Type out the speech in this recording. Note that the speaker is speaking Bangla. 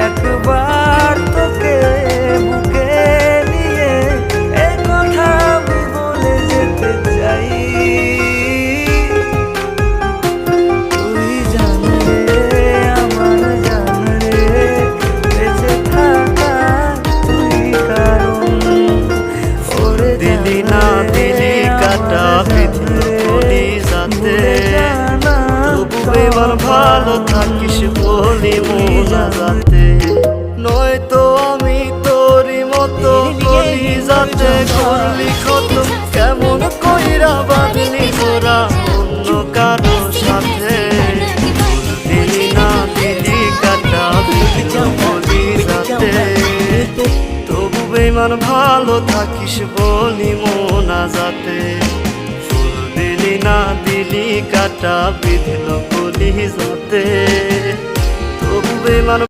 একবার তোকে বুকে নিয়ে এই কথা আমি বলে যেতে চাই। তুই জান রে আমার জান রে, বেঁচে থাকা তুই কারণ। ওরে দিলি না দিলি কাটা বিধিল কলি যাতে, তবু এবার ভালো থাকিস বলি মোনা যাতে। নয়তো আমি তোরই মতো কলি যাতে করলি ক্ষত, কেমন কইরা বাঁধলি তোরা অন্য কারো সাথে। দিলি না দিলি কাটা বিধিল কলি যাতে, তবু বেমান ভালো থাকিস বলি মোনা যাতে। ফুল দিলি না দিলি কাটা বিধিল কলি যাতে, তবু বেমান